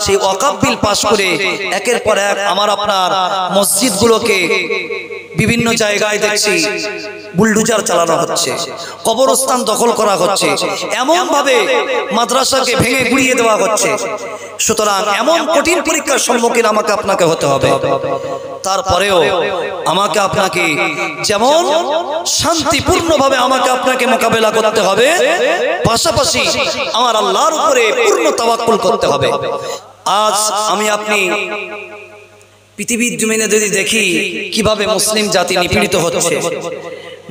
সেই ওয়াকফ bill pass করে একের পর এক আমার আপনার মসজিদগুলোকে বিভিন্ন জায়গায় দেখছি বুলডোজার চালানো হচ্ছে, কবরস্থান দখল করা হচ্ছে, এমন ভাবে মাদ্রাসাকে ভেঙে গুড়িয়ে দেওয়া হচ্ছে। সুতরাং এমন কঠিন পরীক্ষার সম্মুখীন আমাকে আপনাকে হতে হবে। তারপরেও আমাকে আপনাকে যেমন শান্তিপূর্ণভাবে আমাকে আপনাকে মোকাবেলা করতে হবে, পাশাপাশি আমার আল্লাহর উপরে পূর্ণ তাওয়াক্কুল করতে হবে। আজ আমি আপনি পৃথিবীর জমিনে যদি দেখি কিভাবে মুসলিম জাতি নিপীড়িত হচ্ছে,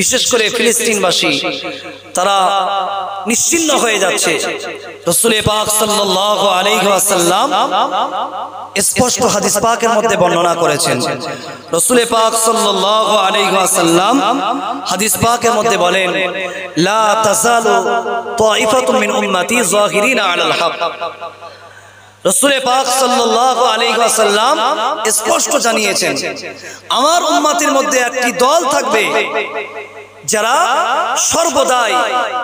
বিশেষ করে ফিলিস্তিনবাসী, তারা নিশ্চিহ্ন হয়ে যাচ্ছে। রাসূল পাক সাল্লাল্লাহু আলাইহি ওয়াসাল্লাম স্পষ্ট হাদিস পাকের মধ্যে বর্ণনা করেছেন। রাসূল পাক সাল্লাল্লাহু আলাইহি ওয়াসাল্লাম হাদিস পাকের মধ্যে বলেন, লা তাযালু তাইফাতুম মিন উম্মতি যাহিরিনা আলাল হক। রাসূল পাক সাল্লাল্লাহু আলাইহি ওয়াসাল্লাম স্পষ্ট জানিয়েছেন, আমার উম্মতের মধ্যে একটি দল থাকবে যারা সর্বদাই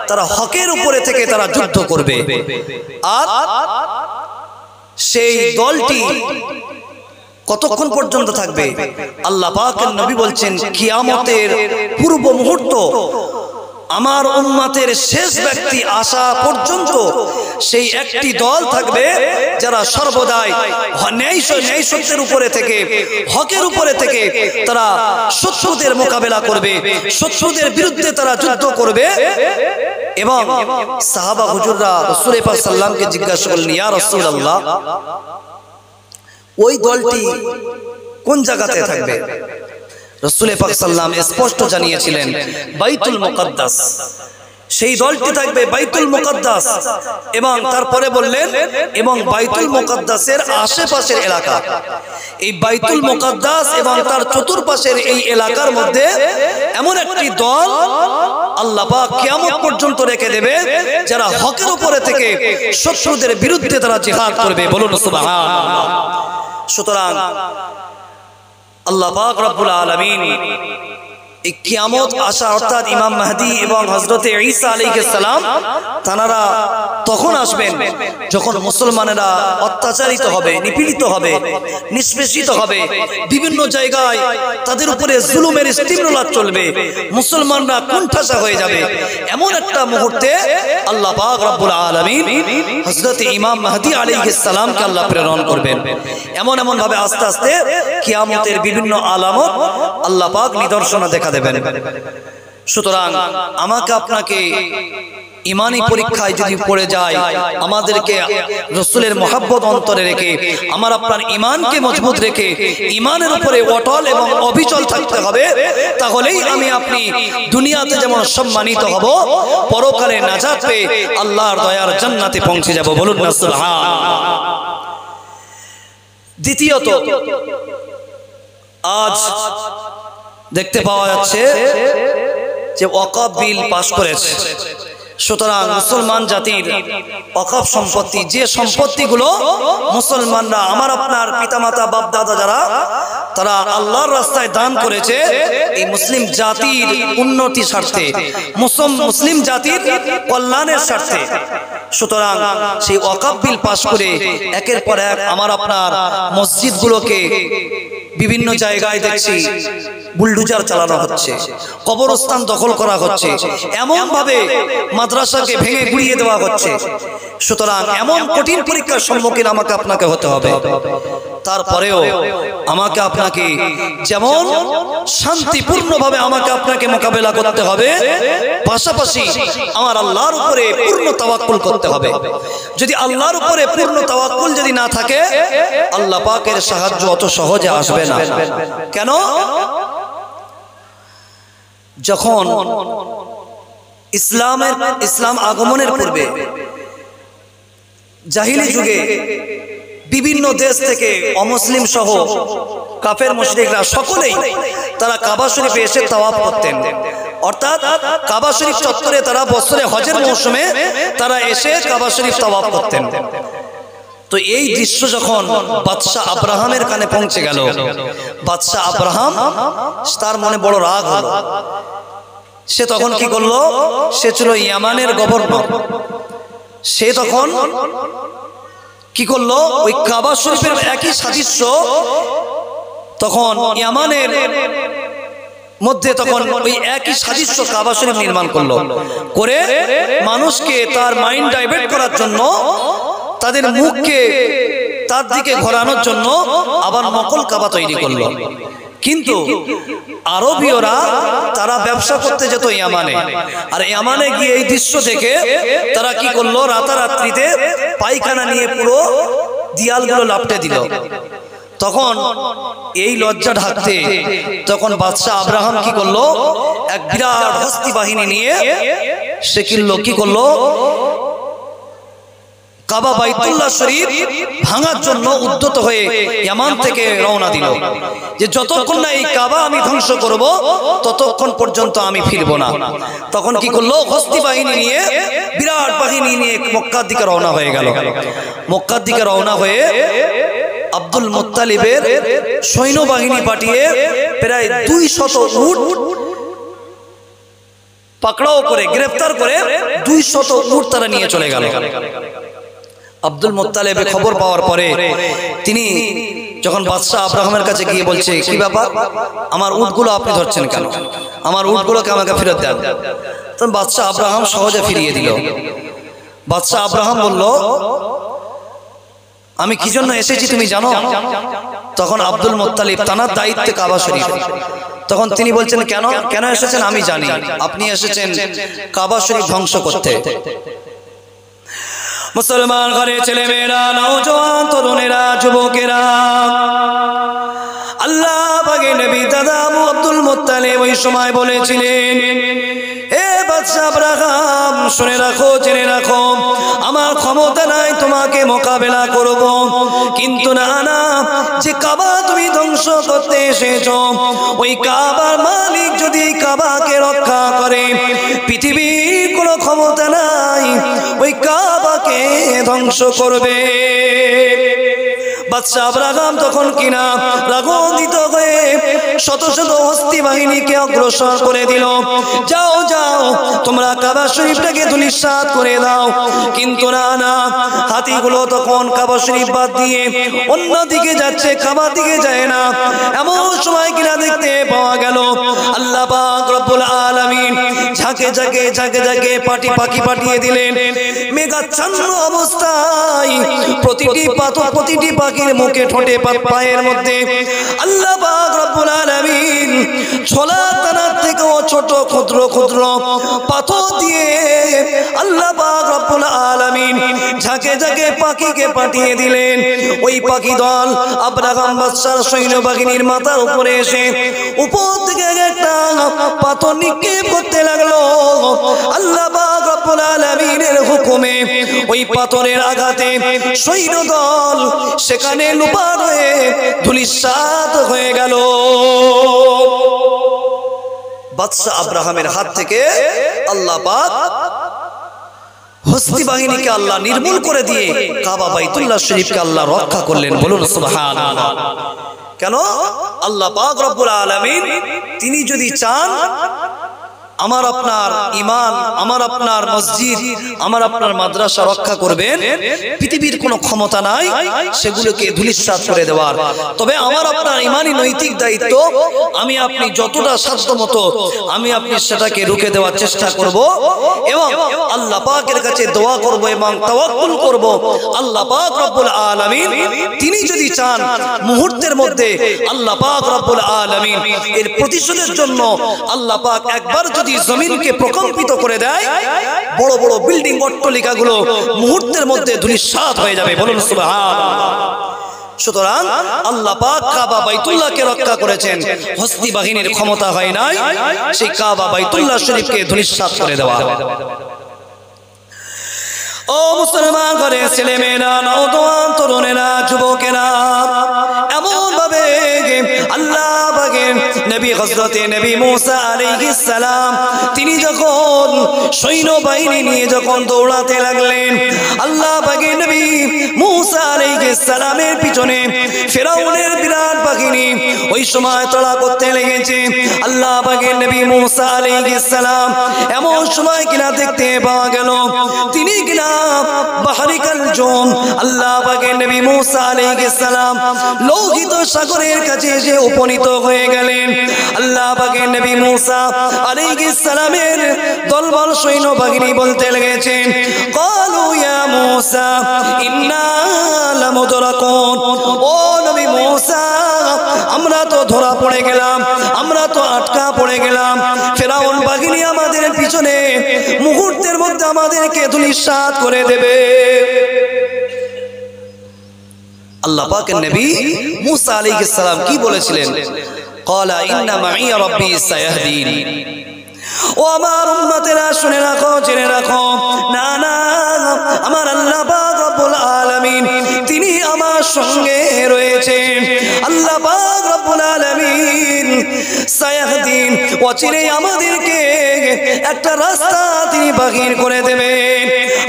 তারা হকের উপরে থেকে তারা যুদ্ধ করবে। আর সেই দলটি কতক্ষণ পর্যন্ত থাকবে? আল্লাহ পাকের নবী বলছেন, কিয়ামতের পূর্ব মুহূর্ত, আমার উম্মতের শেষ ব্যক্তি আসা পর্যন্ত সেই একটি দল থাকবে যারা সর্বদাই ন্যায় সত্যের উপরে থেকে, হকের উপরে থেকে তারা শত্রুদের মোকাবেলা করবে, শত্রুদের বিরুদ্ধে তারা যুদ্ধ করবে। এবং সাহাবা হুজুররা রাসূল পাক সাল্লাল্লাহু আলাইহি ওয়াসাল্লামকে জিজ্ঞাসা করলেন, ইয়া রাসূলুল্লাহ, ওই দলটি কোন জায়গাতে থাকবে? রাসূল পাক সাল্লাল্লাহু আলাইহি ওয়াসাল্লাম স্পষ্ট জানিয়েছিলেন, বাইতুল মুকাদ্দাস। সেই দলটি থাকবে বাইতুল মুকাদ্দাস। এবং তারপরে বললেন, এবং বাইতুল মুকাদ্দাসের আশেপাশের এলাকা, এই বাইতুল মুকাদ্দাস এবং তার চতুর্পাশের এই এলাকার মধ্যে এমন একটি দল আল্লাহ পাক কিয়ামত পর্যন্ত রেখে দেবে যারা হকের উপরে থেকে শত্রুদের বিরুদ্ধে তারা জিহাদ করবে। বলুন সুবহানাল্লাহ। সুতরাং আল্লাহ পাক রব্বুল আলামিন এই কিয়ামত আসা, অর্থাৎ ইমাম মাহদী এবং হযরতে ঈসা আলাইহিস সালাম, তারা তখন আসবেন যখন মুসলমানেরা অত্যাচারিত হবে, নিপীড়িত হবে, নিষ্পেষিত হবে, বিভিন্ন জায়গায় তাদের উপরে জুলুমের স্টিমুলার চলবে, মুসলমানরা কুণ্ঠাসা হয়ে যাবে। এমন একটা মুহূর্তে আল্লাহ পাক রব্বুল আলামিন হযরতে ইমাম মাহদী আলাইহিস সালামকে আল্লাহ প্রেরণ করবেন। এমন ভাবে আস্তে আস্তে কিয়ামতের বিভিন্ন আলামত আল্লাহ পাক নিদর্শনা দেখা দেবেন। সুতরাং আমাকে আপনাকে ইমানি পরীক্ষায় যদি পড়ে যায়, আমাদেরকে রাসূলের মহব্বত অন্তরে রেখে, আমার আপনার ইমানকে মজবুত রেখে ইমানের উপরে অটল এবং অবিচল থাকতে হবে। তাহলেই আমি আপনি দুনিয়াতে যেমন সম্মানিত হব, পরকালে নাজাত পেয়ে আল্লাহর দয়ার জান্নাতে পৌঁছে যাব। বলুন না সুবহানাল্লাহ। দ্বিতীয়ত, আজ দেখতে পাওয়া যাচ্ছে যে ওয়াকফ বিল পাস করেছে। সুতরাং মুসলমান জাতির ওয়াকফ সম্পত্তি, যে সম্পত্তিগুলো মুসলমানরা, আমার আপনার পিতামাতা বাপ দাদা যারা, তারা আল্লাহর রাস্তায় দান করেছে এই মুসলিম জাতির উন্নতির স্বার্থে, মুসলিম জাতির কল্যাণের স্বার্থে। সুতরাং সেই ওয়াকফ বিল পাস করে একের পর এক আমার আপনার মসজিদগুলোকে বিভিন্ন জায়গায় দেখছি বুলডোজার চালানো হচ্ছে, কবরস্থান দখল করা হচ্ছে, এমন ভাবে মাদ্রাসাকে ভেঙে গুড়িয়ে দেওয়া হচ্ছে। সুতরাং এমন কঠিন পরীক্ষার সম্মুখীন আমাকে আপনাকে হতে হবে। তারপরেও আমাকে আপনাকে যেমন শান্তিপূর্ণভাবে আমাকে আপনাকে মোকাবেলা করতে হবে, পাশাপাশি আমার আল্লাহর উপরে পূর্ণ তাওয়াক্কুল করতে হবে। যদি আল্লাহর উপরে পূর্ণ তাওয়াক্কুল যদি না থাকে, আল্লাহ পাকের সাহায্য অত সহজে আসবে না। কেন? যখন ইসলাম আগমনের পূর্বে জাহিলি যুগে বিভিন্ন দেশ থেকে অমুসলিম সহ কাফের মুশরিকরা সকলেই তারা কাবা শরীফে এসে তাওয়াফ করতেন। অর্থাৎ কাবা শরীফ চত্বরে তারা বছরে হজের মৌসুমে তারা এসে কাবা শরীফ তাওয়াফ করতেন। তো এই দৃশ্য যখন বাদশাহ আব্রাহামের কানে পৌঁছে গেল, বাদশাহ আব্রাহাম তার মনে বড় রাগ হলো। সে তখন কি করলো? সে ছিল ইয়ামানের গভর্নর। সে তখন কি করলো, ওই কাবা শরীফের একই সাদৃশ্য তখন ইয়ামানের মধ্যে তখন ওই একই সাদৃশ্য কাবা শরীফ নির্মাণ করলো, করে মানুষকে তার মাইন্ড ডাইভার্ট করার জন্য, তাদের মুখকে তার দিকে ঘোরানোর জন্য আবার নকল কাবা তৈরি করলো। কিন্তু আরবীয়রা তারা ব্যবসা করতে যেত ইয়ামানে, আর ইয়ামানে গিয়ে এই দৃশ্য দেখে তারা কি করলো, রাতারাত্রিতে পায়খানা নিয়ে পুরো দেয়ালগুলো লাপটে দিল। তখন এই লজ্জা ঢাকতে তখন বাদশাহ আব্রাহাম কি করলো, এক বিরাট হস্তি বাহিনী নিয়ে সে কি করলো, কাবা বাইতুল্লাহ শরীফ ভাঙার জন্য উদ্যত হয়ে ইয়ামান থেকে রওনা দিল, যে যতক্ষণ না এই কাবা আমি ধ্বংস করব ততক্ষণ পর্যন্ত আমি ফিরবো না। তখন কি করলো, হস্তি বাহিনী নিয়ে, বিরাট বাহিনী নিয়ে মক্কার দিকে রওনা হয়ে গেল। মক্কার দিকে রওনা হয়ে আব্দুল মুত্তালিবের সৈন্যবাহিনী পাঠিয়ে প্রায় 200 উট পাকড়াও করে, গ্রেফতার করে 200 উট তারা নিয়ে চলে গেল। আব্দুল মুত্তালিব খবর পাওয়ার পরে তিনি যখন বাদশাহ আব্রাহামের কাছে গিয়ে বলছে, কি ব্যাপার, আমার উটগুলো আপনি ধরছেন কেন, আমার উটগুলোকে আমাকে ফেরত দেন। তখন বাদশাহ আব্রাহাম সহজে ফিরিয়ে দিল। বাদশাহ আব্রাহাম বলল, আমি কি জন্য এসেছি তুমি জানো? তখন আব্দুল মুত্তালিব তানার দায়িত্বে কাবা শরীফ, তখন তিনি বলছেন, কেন কেন এসেছেন? আমি জানি আপনি এসেছেন কাবা শরীফ ধ্বংস করতে। মুসলমান ঘরে ছেলে মেয়েরা, নওজোয়ান তরুণেরা, যুবকেরা, আল্লাহ পাকের নবী দাদা আবু আব্দুল মুত্তালিব ওই সময় বলেছিলেন, হে বাদশা আব্রাহাম, শুনে রাখো, জেনে রাখো, আমার ক্ষমতা নাই তোমাকে মোকাবেলা করব, কিন্তু না না, যে কাবা তুমি ধ্বংস করতে এসেছো, ওই কাবার মালিক যদি কাবাকে রক্ষা করে, পৃথিবীর কোনো ক্ষমতা নাই ওই কাবাকে ধ্বংস করবে। বাদশা আব্রাহাম তখন কিনা রাগান্বিত হয়ে শত শত হস্তি বাহিনীকে অগ্রসর করে দিল, যাও যাও তোমরা কাবা শরীফটাকে ধূলিসাৎ করে দাও। কিন্তু না না, হাতিগুলো তখন কাবা শরীফ বাদ দিয়ে অন্যদিকে যাচ্ছে, কাবা দিকে যায় না। এমন সময় কিনা দেখতে পাওয়া গেল আল্লাহ পাক রব্বুল আলামিন ঝাঁকে ঝাঁকে ঝাঁকে ঝাঁকে পাখি পাঠিয়ে দিলেন। মেঘাচ্ছন্ন অবস্থায় প্রতিটি পাখির মুখে, ঠোঁটে, পায়ের মধ্যে আল্লাহ পাক রব্বুল আলামিন ছোলা দানার থেকেও ছোট ক্ষুদ্র ক্ষুদ্র পাথর দিয়ে আল্লাহ পাক রব্বুল আলামিন ঝাঁকে ঝাঁকে পাখিকে পাঠিয়ে দিলেন। ওই পাখি দল আব্রাহাম বাদশার সৈন্যবাহিনীর মাথার উপরে এসে উপর থেকে একটা পাথর নিক্ষেপ করতে লাগলো। আল্লাহ পাক রব্বুল আলামিনের হুকুমে ওই পাথরের আঘাতে সৈন্য দল সেখানে লুপার হয়ে ধূলিসাৎ হয়ে গেল। বাদশা আব্রাহামের হাত থেকে আল্লাহ পাক হস্তি বাহিনীকে আল্লাহ নির্মূল করে দিয়ে কাবা বাইতুল্লাহ শরীফকে আল্লাহ রক্ষা করলেন। বলুন সুবহানাল্লাহ। কেন? আল্লাহ পাক রব্বুল আলামিন তিনি যদি চান আমার আপনার ইমান, আমার আপনার মসজিদ, আমার আপনার মাদ্রাসা রক্ষা করবেন, পৃথিবীর কোনো ক্ষমতা নাই সেগুলোকে ধূলিসাৎ করে দেওয়ার। তবে আমার আপনার ইমানি নৈতিক দায়িত্ব, আমি আপনি যতটা সাধ্যমতো আমি আপনি সেটাকে রুখে দেওয়ার চেষ্টা করব এবং আল্লাহ পাকের কাছে দোয়া করব এবং তাওয়াক্কুল করব। আল্লাহ পাক রব্বুল আলামিন তিনি যদি চান মুহূর্তের মধ্যে আল্লাহ পাক রব্বুল আলামিন এর প্রতিশোধের জন্য আল্লাহ পাক একবার জমিনকে প্রকম্পিত করে দেয়, বড় বড় বিল্ডিং অট্টালিকাগুলো মুহূর্তের মধ্যে ধূলিসাৎ হয়ে যাবে। বলুন সুবহানাল্লাহ। সুতরাং আল্লাহ পাক কাবা বাইতুল্লাহকে রক্ষা করেছেন, হস্তি বাহিনীর ক্ষমতা হয় নাই সেই কাবা বাইতুল্লাহ শরীফকে ধূলিসাৎ করে দেওয়া। ও মুসলমান ঘরে ছেলে মেয়েরা, নওজোয়ান তরুণেরা, যুবকেরা, এমন ভাবে আল্লাহ পাকের নবী হযরতে নবী মূসা আলাইহিস সালাম তিনি যখন সৈন্যবাহিনী নিয়ে যখন দৌড়াতে লাগলেন, আল্লাহ পাকের নবী মূসা আলাইহিস সালামের পিছনে ফিরআউনের বিরাট বাহিনী ওই সময় তাড়া করতে লেগেছে। আল্লাহ পাকের নবী মূসা আলাইহিস সালাম এমন সময় কিনা দেখতে পাওয়া গেল তিনি কিনা বাহরি কালজুম, আল্লাহ পাকের নবী মূসা আলাইহিস সালাম লোহিত সাগরের কাছে এসে উপনীত হয়ে গেলেন। আল্লাহ পাকের নবী মূসা আলাইহিস সালামের দলবল সৈন্যবাহিনী বলতে লেগেছেন, ক্বালু ইয়া মূসা ইন্না লামুদরাকুন, ও নবী মূসা আমরা তো ধরা পড়ে গেলাম, আমরা তো আটকা পড়ে গেলাম, ফিরআউন বাহিনী আমাদের পিছনে মুহূর্তের মধ্যে আমাদেরকে ধূলিসাৎ করে দেবে। আল্লাহ পাকের নবী মূসা আলাইহিস সালাম কি বলেছিলেন? ক্বালা ইন্না মাইয়া রাব্বি সায়াহদিন। ও আমার উম্মতেরা শুনে রাখো, জেনে রাখো, না না, আমার আল্লাহ পাক রব্বুল আলামিন তিনি আমার সঙ্গে রয়েছেন। আল্লাহ পাক রব্বুল আলামিন সায়াহদিন অচিরেই আমাদেরকে একটা রাস্তা তিনি বাহির করে দেবেন।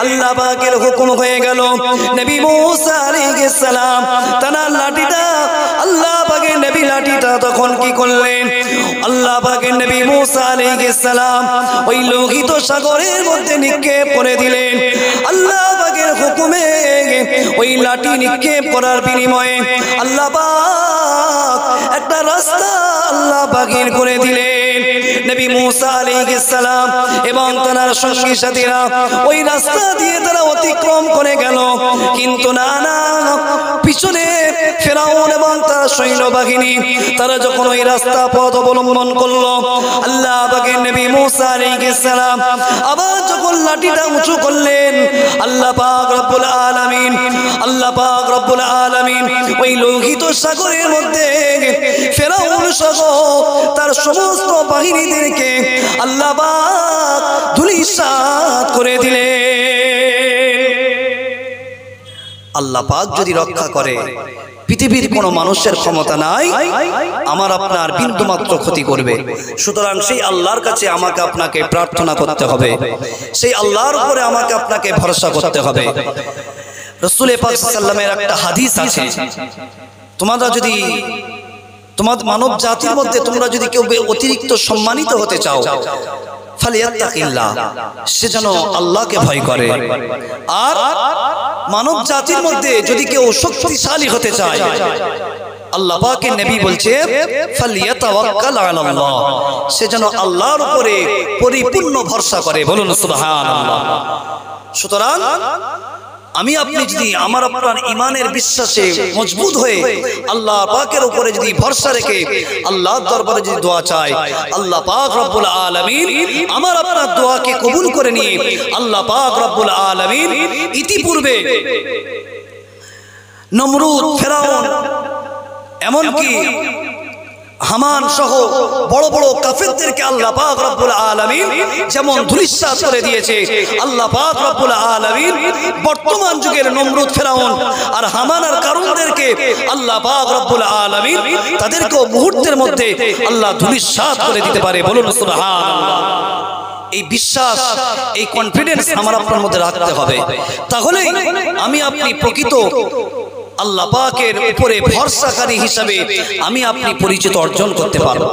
আল্লাহ পাকের হুকুম হয়ে গেল, নবী মূসা আলাইহিস সালাম তার লাঠিটা, আল্লাহ পাকের নবী লাঠিটা তখন কি করলেন? আল্লাহ পাকের নবী মূসা আলাইহিস সালাম ওই লোহিত সাগরের মধ্যে নিক্ষেপ করে দিলেন। আল্লাহ পাকের হুকুমে ওই লাঠি নিক্ষেপ করার বিনিময়ে আল্লাহ পাক একটা রাস্তা আল্লাহ বাহির করে দিলেন। নবী মূসা আলাইহিস সালাম এবং তার সঙ্গী সাথীরা ওই রাস্তা দিয়ে তারা অতিক্রম করে গেল, কিন্তু না না, পিছনে ফিরআউন এবং তার সৈন্যবাহিনী তারা যখন ওই রাস্তা পথ অবলম্বন করলো, আল্লাহ পাকের নবী মূসা আলাইহিস সালাম আবার যখন লাঠিটা উঁচু করলেন, আল্লাহ পাক রব্বুল আলামিন, আল্লাহ পাক রব্বুল আলামিন ওই লোহিত সাগরের মধ্যে ফিরআউন সহ তার সমস্ত বাহিনীদেরকে আল্লাহ পাক ধূলিসাৎ করে দিলেন। আল্লাহ পাক যদি রক্ষা করে, পৃথিবীর কোনো মানুষের ক্ষমতা নাই আমার আপনার বিন্দুমাত্র ক্ষতি করবে। সুতরাং সেই আল্লাহর কাছে আমাকে আপনাকে প্রার্থনা করতে হবে, সেই আল্লাহর উপরে আমাকে আপনাকে ভরসা করতে হবে। রাসূল পাক সাল্লাল্লাহু আলাইহি ওয়াসাল্লামের একটা হাদিস আছে, তোমরা যদি তোমাদের মানব জাতির মধ্যে তোমরা যদি কেউ অতিরিক্ত সম্মানিত হতে চাও, ফালিয়াত্তাকিল্লাহ, সে যেন আল্লাহকে ভয় করে। আর মানব জাতির মধ্যে যদি কেউ শক্তিশালী হতে চায়, আল্লাহ পাকের নবী বলছে ফালিয়াতাওয়াক্কাল আলাল্লাহ, সে যেন আল্লাহর উপরে পরিপূর্ণ ভরসা করে। বলুন সুবহানাল্লাহ। সুতরাং আমি আপনি যদি আমার আপনার ইমানের বিশ্বাসে মজবুত হয়ে আল্লাহ পাকের উপরে যদি ভরসা রেখে আল্লাহর দরবারে যদি দোয়া চাই, আল্লাহ পাক রব্বুল আলামিন আমার আপনার দোয়াকে কবুল করে নিয়ে আল্লাহ পাক রব্বুল আলামিন ইতিপূর্বে নমরুদ, ফিরআউন, এমনকি হামান সহ বড় বড় কাফেরদেরকে আল্লাহ পাক রব্বুল আলামিন যেমন ধূলিসাৎ করে দিয়েছে, আল্লাহ পাক রব্বুল আলামিন বর্তমান যুগের নমরুদ, ফিরআউন আর হামান আর কারুনদেরকে আল্লাহ পাক রব্বুল আলামিন তাদেরকেও মুহূর্তের মধ্যে আল্লাহ ধূলিসাৎ করে দিতে পারে। বলুন সুবহানাল্লাহ। এই বিশ্বাস, এই কনফিডেন্স আমার আপনার মধ্যে রাখতে হবে, তাহলে আমি আপনি প্রকৃত আল্লাহ পাকের উপরে ভরসাকারী হিসাবে আমি আপনি পরিচিত অর্জন করতে পারব।